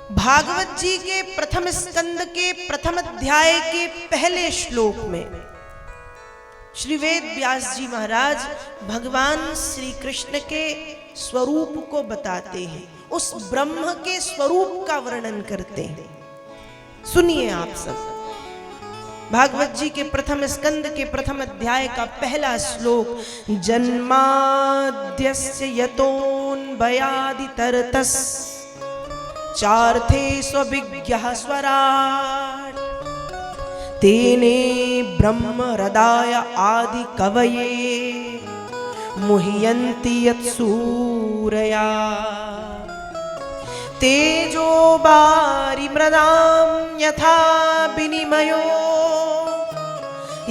भागवत जी के प्रथम स्कंद के प्रथम अध्याय के पहले श्लोक में श्री वेद व्यास जी महाराज भगवान श्री कृष्ण के स्वरूप को बताते हैं, उस ब्रह्म के स्वरूप का वर्णन करते हैं। सुनिए आप सब, भागवत जी के प्रथम स्कंद के प्रथम अध्याय का पहला श्लोक। जन्माद्यस्य यतोऽन्वयादितरतस् चार्थे स्वभिज्ञः स्वराट् तेने ब्रह्म हृदय आदि कवये मुह्यन्ति यत्सूरया तेजो बारी मृदां यथा विनिमयो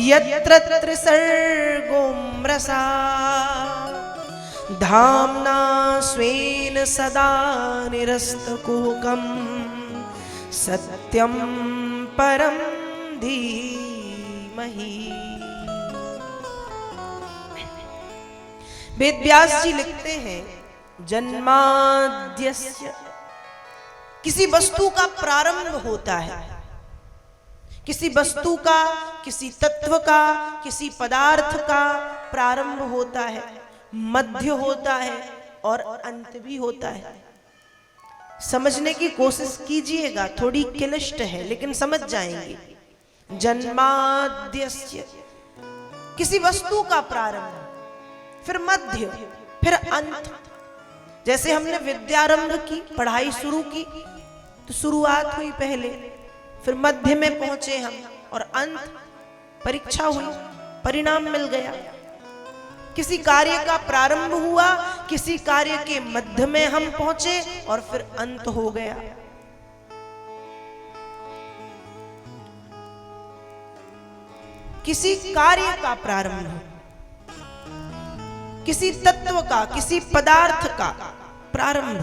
यत्र त्रिसर्गो मृषा धाम्ना स्वेन सदा निरस्तकुहकं सत्यं परं धीमहि। वेद व्यास जी लिखते हैं, जन्माद्यस्य, किसी वस्तु का प्रारंभ होता है, किसी वस्तु का, किसी तत्व का, किसी पदार्थ का प्रारंभ होता है, मध्य होता है और अंत भी होता है। समझने की कोशिश कीजिएगा, थोड़ी क्लिष्ट है लेकिन समझ जाएंगे। जन्माद्यस्य, किसी वस्तु का प्रारंभ, फिर मध्य, फिर अंत। जैसे हमने विद्यारंभ की, पढ़ाई शुरू की तो शुरुआत हुई पहले, फिर मध्य में पहुंचे हम और अंत, परीक्षा हुई, परिणाम मिल गया। किसी कार्य का प्रारंभ हुआ, किसी कार्य के मध्य में हम पहुंचे और फिर अंत हो गया। किसी कार्य का प्रारंभ, किसी तत्व का, किसी पदार्थ का प्रारंभ,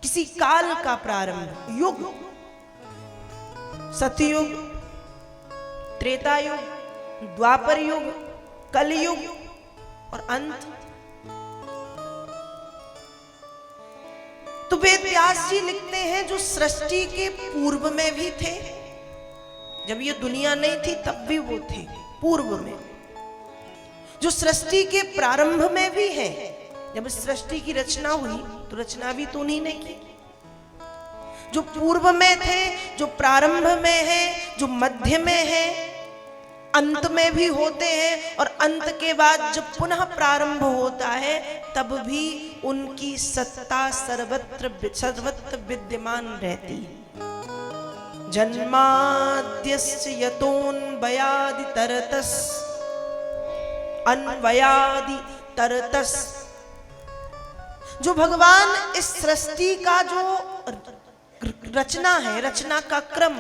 किसी काल का प्रारंभ, युग, सतयुग, त्रेता युग, द्वापर युग, कलयुग और अंत। तो वेद व्यास जी लिखते हैं, जो सृष्टि के पूर्व में भी थे, जब ये दुनिया नहीं थी तब भी वो थे पूर्व में, जो सृष्टि के प्रारंभ में भी है, जब सृष्टि की रचना हुई तो रचना भी तो उन्हीं ने की। जो पूर्व में थे, जो प्रारंभ में है, जो मध्य में है, अंत में भी होते हैं और अंत के बाद जब पुनः प्रारंभ होता है तब भी उनकी सत्ता सर्वत्र विद्यमान रहती है। जन्माद्यस्य यतोऽन्वयादि तरतस्, अन्वयादि तरतस्, जो भगवान इस सृष्टि का जो रचना है, रचना का क्रम,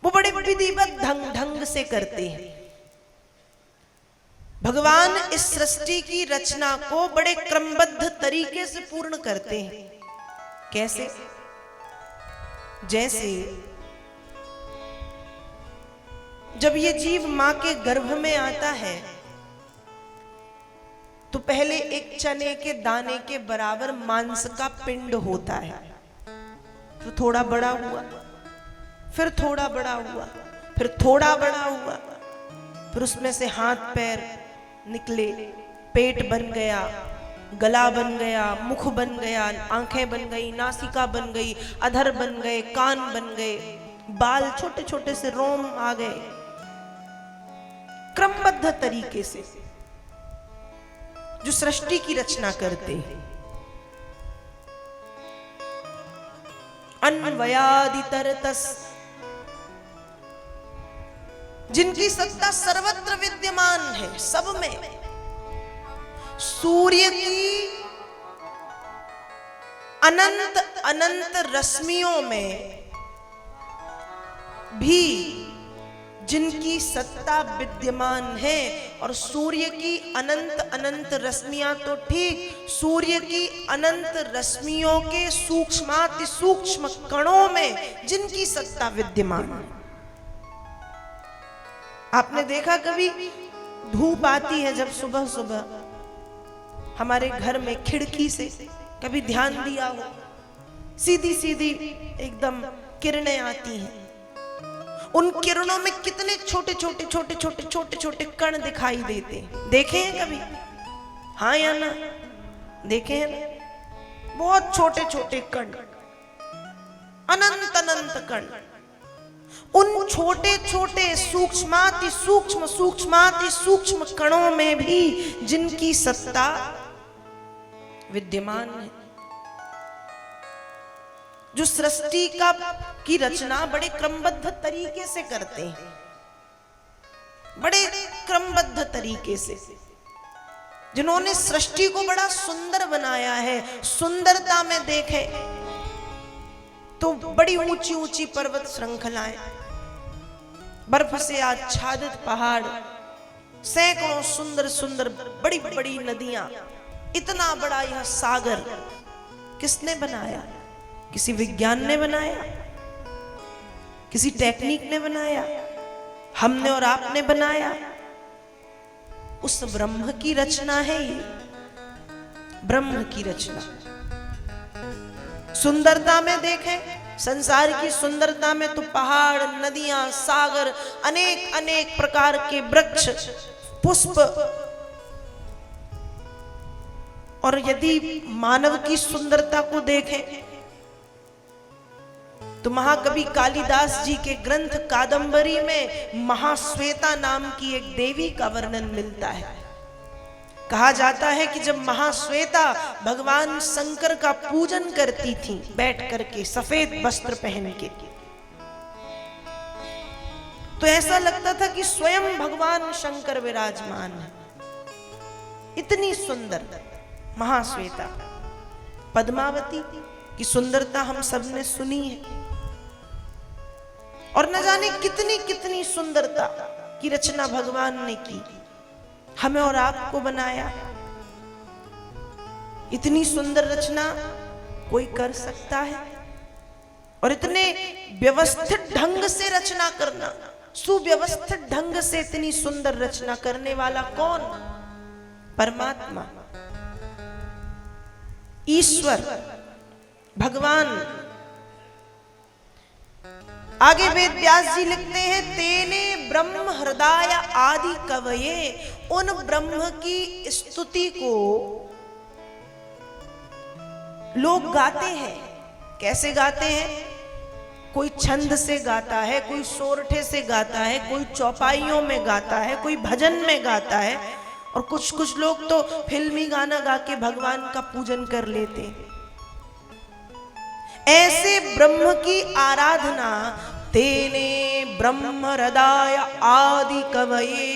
वो बड़े विधिवत ढंग से करते हैं। भगवान इस सृष्टि की रचना को बड़े क्रमबद्ध तरीके से पूर्ण करते हैं। कैसे? जैसे जब ये जीव मां के गर्भ में आता है तो पहले एक चने के दाने के बराबर मांस का पिंड होता है, तो थोड़ा बड़ा हुआ, फिर थोड़ा बड़ा हुआ, फिर थोड़ा बड़ा हुआ, फिर उसमें से हाथ पैर निकले, पेट बन गया, गला बन गया, मुख बन गया, आंखें बन गई, नासिका बन गई, अधर बन गए, कान बन गए, बाल छोटे छोटे से रोम आ गए। क्रमबद्ध तरीके से जो सृष्टि की रचना करते हैं। अन्वयादि तरतस्, जिनकी सत्ता सर्वत्र विद्यमान है, सब में। सूर्य की अनंत अनंत रश्मियों में भी जिनकी सत्ता विद्यमान है, और सूर्य की अनंत अनंत रश्मियां तो ठीक, सूर्य की अनंत रश्मियों के सूक्ष्माति सूक्ष्म कणों में जिनकी सत्ता विद्यमान है। आपने देखा कभी धूप आती है जब सुबह सुबह हमारे घर में खिड़की से, कभी ध्यान दिया हो, सीधी सीधी एकदम किरणें आती हैं। उन किरणों में कितने छोटे छोटे छोटे छोटे छोटे छोटे कण दिखाई देते हैं। देखे हैं कभी? हाँ या ना? देखे हैं ना? बहुत छोटे छोटे कण, अनंत अनंत कण। उन छोटे छोटे सूक्ष्माति सूक्ष्म सूक्ष्माति सूक्ष्म कणों में भी जिनकी सत्ता विद्यमान है, जो सृष्टि की रचना बड़े क्रमबद्ध तरीके से करते हैं, बड़े क्रमबद्ध तरीके से, जिन्होंने सृष्टि को बड़ा सुंदर बनाया है। सुंदरता में देखें तो बड़ी ऊंची ऊंची पर्वत श्रृंखलाएं, बर्फ से आच्छादित पहाड़, सैकड़ों सुंदर सुंदर बड़ी बड़ी नदियां, इतना बड़ा यह सागर किसने बनाया? किसी विज्ञान ने बनाया? किसी टेक्निक ने बनाया? हमने और आपने बनाया? उस ब्रह्म की रचना है ये, ब्रह्म की रचना। सुंदरता में देखें, संसार की सुंदरता में तो पहाड़, नदियां, सागर, अनेक अनेक प्रकार के वृक्ष, पुष्प, और यदि मानव की सुंदरता को देखें तो महाकवि कालिदास जी के ग्रंथ कादंबरी में महाश्वेता नाम की एक देवी का वर्णन मिलता है। कहा जाता है कि जब महाश्वेता भगवान शंकर का पूजन करती थी बैठ करके सफेद वस्त्र पहन के, तो ऐसा लगता था कि स्वयं भगवान शंकर विराजमान है। इतनी सुंदर महाश्वेता। पद्मावती की सुंदरता हम सबने सुनी है, और न जाने कितनी कितनी सुंदरता की रचना भगवान ने की, हमें और आपको बनाया। इतनी सुंदर रचना कोई कर सकता है? और इतने व्यवस्थित ढंग से रचना करना, सुव्यवस्थित ढंग से इतनी सुंदर रचना करने वाला कौन? परमात्मा, ईश्वर, भगवान। आगे वेद व्यास जी लिखते हैं, तेने ब्रह्म हृदय आदि कवये। उन ब्रह्म की स्तुति को लोग गाते हैं। कैसे गाते हैं? कोई छंद से गाता है, कोई सोरठे से गाता है, कोई चौपाइयों में गाता है, कोई भजन में गाता है, और कुछ कुछ लोग तो फिल्मी गाना गा के भगवान का पूजन कर लेते हैं। ऐसे ब्रह्म की आराधना तेने ब्रह्म हृदय आदि कवये,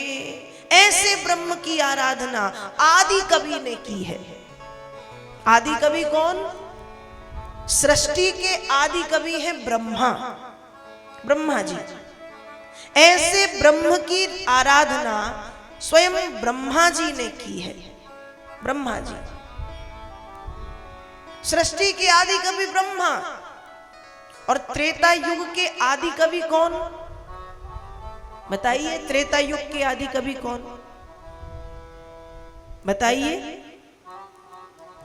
ऐसे ब्रह्म की आराधना आदि कवि ने की है। आदि कवि कौन? सृष्टि के आदि कवि हैं ब्रह्मा, ब्रह्मा जी। ऐसे ब्रह्म की आराधना स्वयं ब्रह्मा जी ने की है। ब्रह्मा जी सृष्टि के आदि कवि ब्रह्मा। और त्रेता युग के आदि कवि कौन? बताइए, त्रेता युग के आदि कवि कौन? बताइए।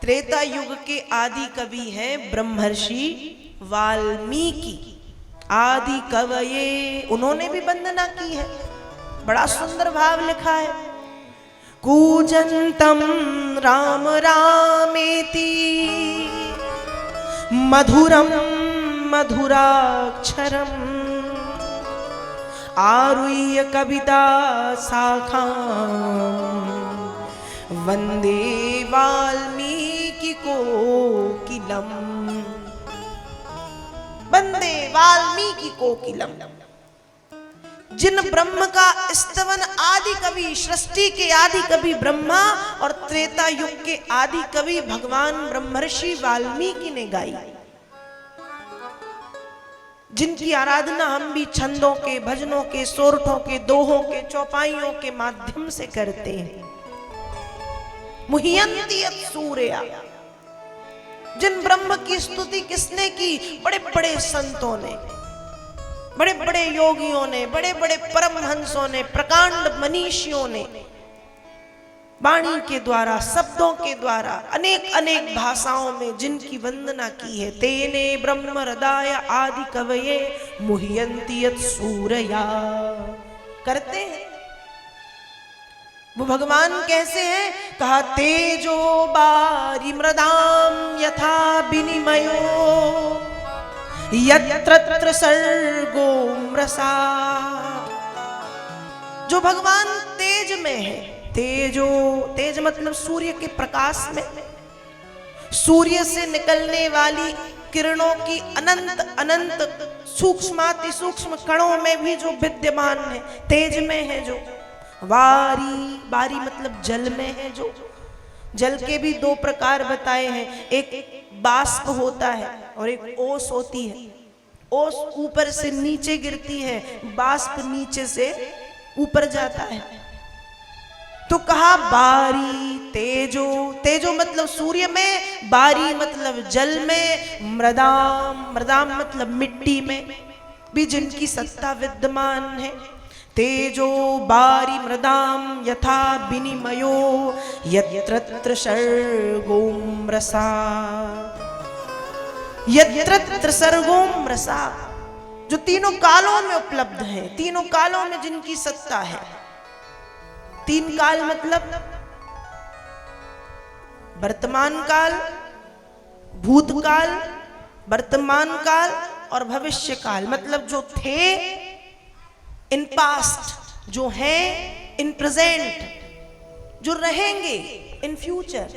त्रेता युग के आदि कवि हैं ब्रह्मर्षि वाल्मीकि, आदि कवये। उन्होंने भी वंदना की है, बड़ा सुंदर भाव लिखा है। कूजंतम राम रामेति मधुरम मधुराक्षरम आरुह्य कविता शाखां वंदे वाल्मीकि कोकिलम। वंदे वाल्मीकि कोकिलम। जिन ब्रह्म का स्तवन आदि कवि, सृष्टि के आदि कवि ब्रह्मा और त्रेता युग के आदि कवि भगवान ब्रह्मर्षि वाल्मीकि ने गाई, जिनकी आराधना हम भी छंदों के, भजनों के, सोरठों के, दोहों के, चौपाइयों के माध्यम से करते हैं। मुह्यन्ति यत् सूर्या। जिन ब्रह्म की स्तुति किसने की? बड़े बड़े संतों ने, बड़े बड़े योगियों ने, बड़े बड़े परमहंसों ने, प्रकांड मनीषियों ने वाणी के द्वारा, शब्दों के द्वारा, अनेक अनेक भाषाओं में जिनकी वंदना की है। तेने ब्रह्म हृदय आदि कवये मुह्यन्ति यत् सूरया, करते हैं। वो भगवान कैसे हैं? कहा तेजो बारी मृदाम यथा विनिमयो यत्र सर्गो मृषा। जो भगवान तेज में है, तेज मतलब सूर्य के प्रकाश में, सूर्य से निकलने वाली किरणों की अनंत अनंत सूक्ष्माति सूक्ष्म कणों में भी जो विद्यमान है, तेज में है। जो बारी मतलब जल में है। जो जल के भी दो प्रकार बताए हैं, एक बाष्प होता है और एक ओस होती है। ओस ऊपर से नीचे गिरती है, बाष्प नीचे से ऊपर जाता है। तो कहा बारी तेजो मतलब सूर्य में, बारी मतलब जल में, मृदाम मतलब मिट्टी में भी जिनकी सत्ता विद्यमान है। तेजो बारी मृदाम यथा विनिमयो यत्र सर्गो मृषा, यत्र सर्गो मृषा, जो तीनों कालों में उपलब्ध है, तीनों कालों में जिनकी सत्ता है। तीन काल मतलब वर्तमान काल, भूतकाल, वर्तमान काल और भविष्य काल। मतलब जो थे इन पास्ट, जो हैं इन प्रेजेंट, जो रहेंगे इन फ्यूचर।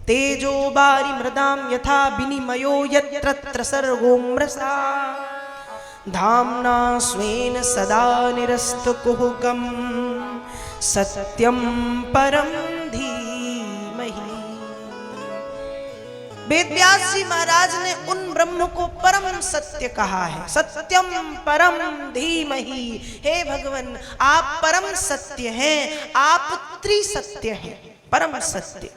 तेजो बारी मृदाम यथा विनिमयो यत्र सर्गो मृषा धाम्ना स्वेन सदा निरस्तकुहकम् सत्यम परम धीमहि। वेदव्यास जी महाराज ने उन ब्रह्म को परम सत्य कहा है। सत्यम परम धीमहि। हे भगवान, आप परम सत्य हैं, आप त्रिसत्य हैं। परम सत्य,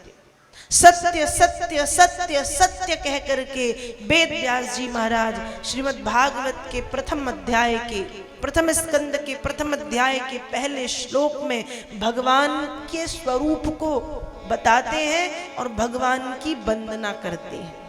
सत्य सत्य सत्य सत्य कह करके वेदव्यास जी महाराज श्रीमद् भागवत के प्रथम अध्याय के प्रथम स्कंद के प्रथम अध्याय के पहले श्लोक में भगवान के स्वरूप को बताते हैं और भगवान की वंदना करते हैं।